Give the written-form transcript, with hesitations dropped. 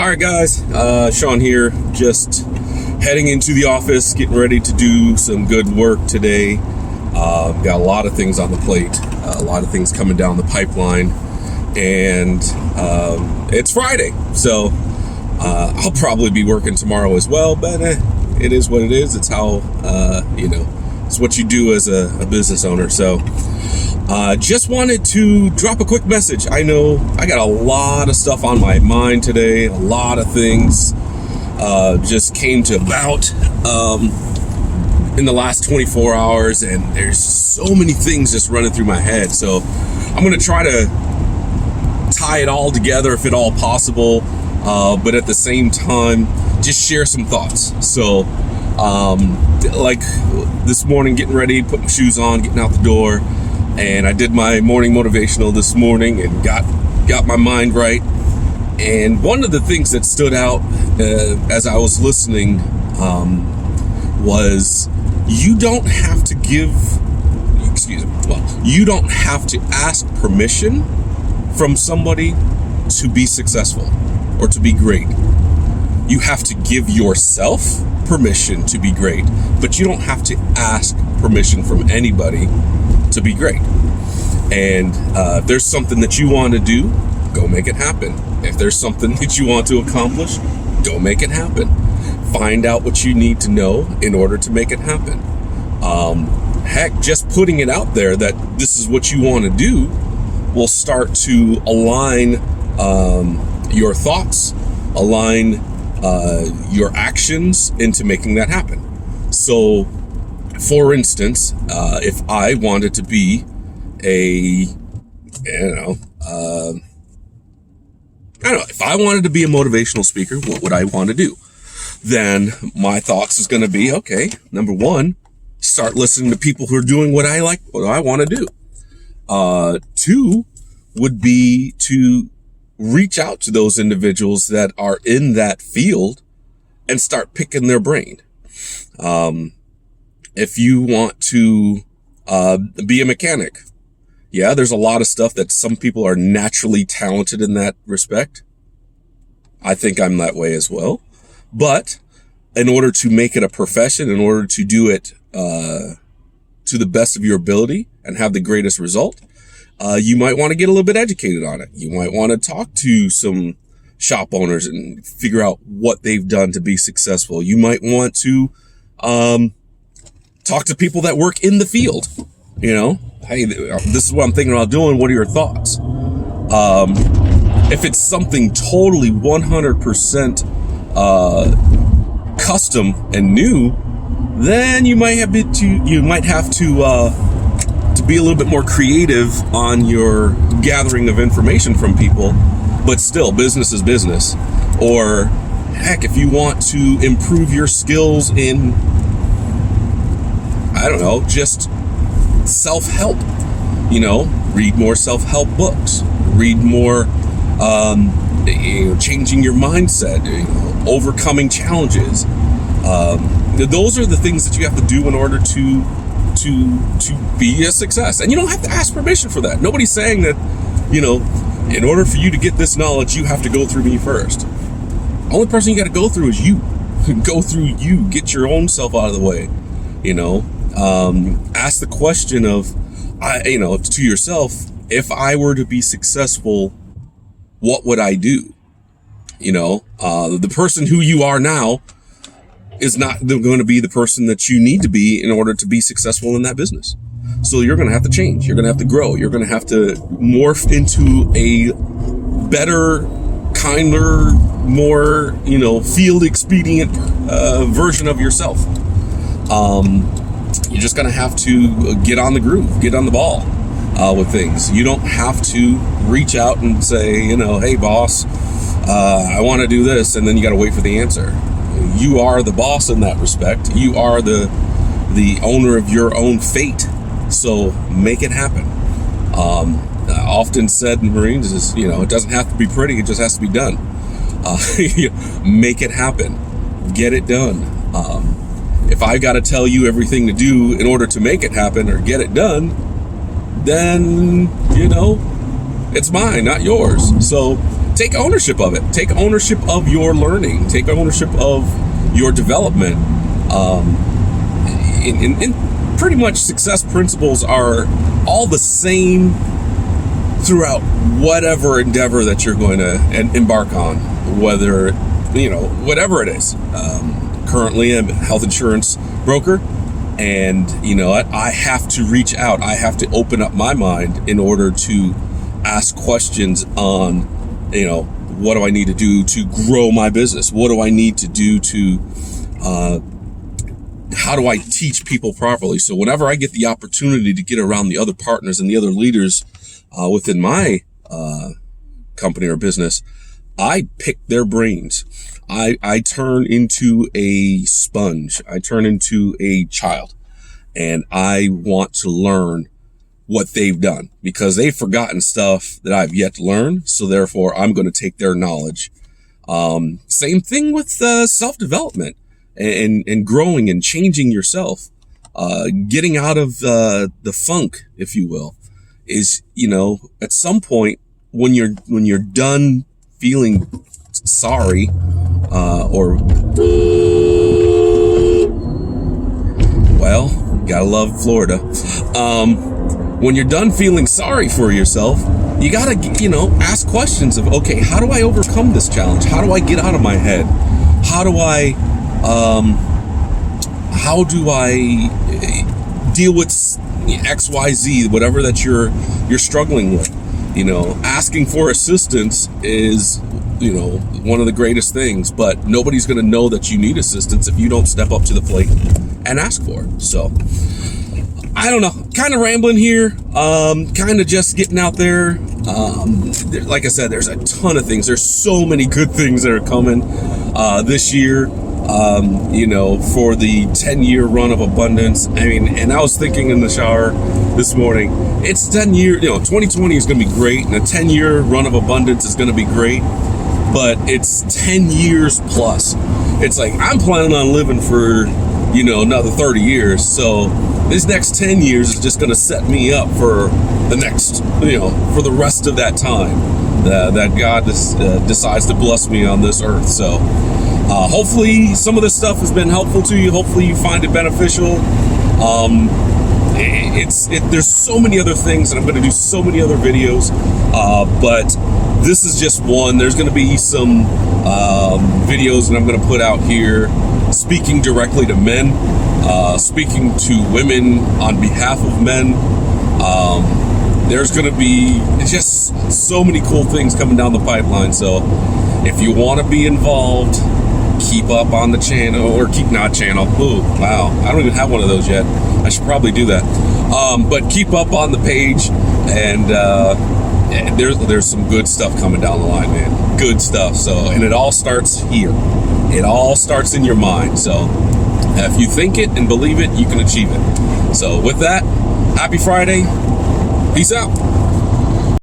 All right, guys, Sean here, just heading into the office, getting ready to do some good work today. Got a lot of things on the plate, a lot of things coming down the pipeline, and it's Friday, so I'll probably be working tomorrow as well, but it is what it is. It's how, it's what you do as a business owner. So just wanted to drop a quick message. I know I got a lot of stuff on my mind today. A lot of things just came to about in the last 24 hours, and there's so many things just running through my head. So I'm going to try to tie it all together if at all possible, but at the same time, just share some thoughts. So like this morning, getting ready, put my shoes on, getting out the door, and I did my morning motivational this morning and got my mind right. And one of the things that stood out as I was listening was you don't have to you don't have to ask permission from somebody to be successful or to be great. You have to give yourself permission to be great, but you don't have to ask permission from anybody to be great. And if there's something that you want to do, go make it happen. If there's something that you want to accomplish, go make it happen. Find out what you need to know in order to make it happen. Heck, just putting it out there that this is what you want to do will start to align your thoughts, align your actions into making that happen. So, for instance, if I wanted to be if I wanted to be a motivational speaker, what would I want to do? Then my thoughts is going to be, okay, number one, start listening to people who are doing what I like, what I want to do. Two would be to reach out to those individuals that are in that field and start picking their brain. If you want to be a mechanic, yeah, there's a lot of stuff that some people are naturally talented in that respect. I think I'm that way as well. But in order to make it a profession, in order to do it to the best of your ability and have the greatest result, you might want to get a little bit educated on it. You might want to talk to some shop owners and figure out what they've done to be successful. You might want to talk to people that work in the field. You know, hey, this is what I'm thinking about doing. What are your thoughts? If it's something totally 100% custom and new, then you might have to be a little bit more creative on your gathering of information from people. But still, business is business. Or heck, if you want to improve your skills in, I don't know, just self-help, read more self-help books, read more, changing your mindset, overcoming challenges. Those are the things that you have to do in order to be a success. And you don't have to ask permission for that. Nobody's saying that, in order for you to get this knowledge, you have to go through me first. The only person you got to go through is you. Go through you. Get your own self out of the way. Ask the question of, to yourself, if I were to be successful, what would I do? The person who you are now is not going to be the person that you need to be in order to be successful in that business. So you're going to have to change. You're going to have to grow. You're going to have to morph into a better, kinder, more, field expedient version of yourself. You're just going to have to get on the groove, get on the ball with things. You don't have to reach out and say, hey, boss, I want to do this, and then you got to wait for the answer. You are the boss in that respect. You are the owner of your own fate. So make it happen. Often said in Marines is, it doesn't have to be pretty. It just has to be done. Make it happen. Get it done. If I got to tell you everything to do in order to make it happen or get it done, then, it's mine, not yours. So take ownership of it. Take ownership of your learning. Take ownership of your development. And pretty much success principles are all the same throughout whatever endeavor that you're going to embark on, whether, whatever it is. Currently, I'm a health insurance broker, and, I have to reach out. I have to open up my mind in order to ask questions on, what do I need to do to grow my business? What do I need to do to, how do I teach people properly? So whenever I get the opportunity to get around the other partners and the other leaders within my company or business, I pick their brains. I turn into a sponge. I turn into a child, and I want to learn what they've done because they've forgotten stuff that I've yet to learn. So therefore, I'm going to take their knowledge. Same thing with self-development and growing and changing yourself, getting out of the funk, if you will, is, at some point when you're done feeling sorry, gotta love Florida. When you're done feeling sorry for yourself, you gotta, ask questions of, okay, how do I overcome this challenge? How do I get out of my head? How do I deal with XYZ, whatever that you're struggling with? Asking for assistance is, one of the greatest things, but nobody's going to know that you need assistance if you don't step up to the plate and ask for it. So I don't know, kind of rambling here, kind of just getting out there. Like I said, there's a ton of things. There's so many good things that are coming this year, for the 10-year run of abundance. And I was thinking in the shower this morning, it's 10 year, 2020 is going to be great, and a 10-year run of abundance is going to be great, but it's 10 years plus. It's like, I'm planning on living for, another 30 years. So this next 10 years is just going to set me up for the next, for the rest of that time that God decides to bless me on this earth. So hopefully some of this stuff has been helpful to you. Hopefully you find it beneficial. There's so many other things, and I'm going to do so many other videos, but this is just one. There's going to be some videos that I'm going to put out here speaking directly to men, speaking to women on behalf of men. There's going to be just so many cool things coming down the pipeline. So if you want to be involved, keep up on the channel, or keep not channel. Ooh, wow. I don't even have one of those yet. I should probably do that. But keep up on the page, and there's some good stuff coming down the line, man. Good stuff. So, and it all starts here. It all starts in your mind. So if you think it and believe it, you can achieve it. So with that, happy Friday. Peace out.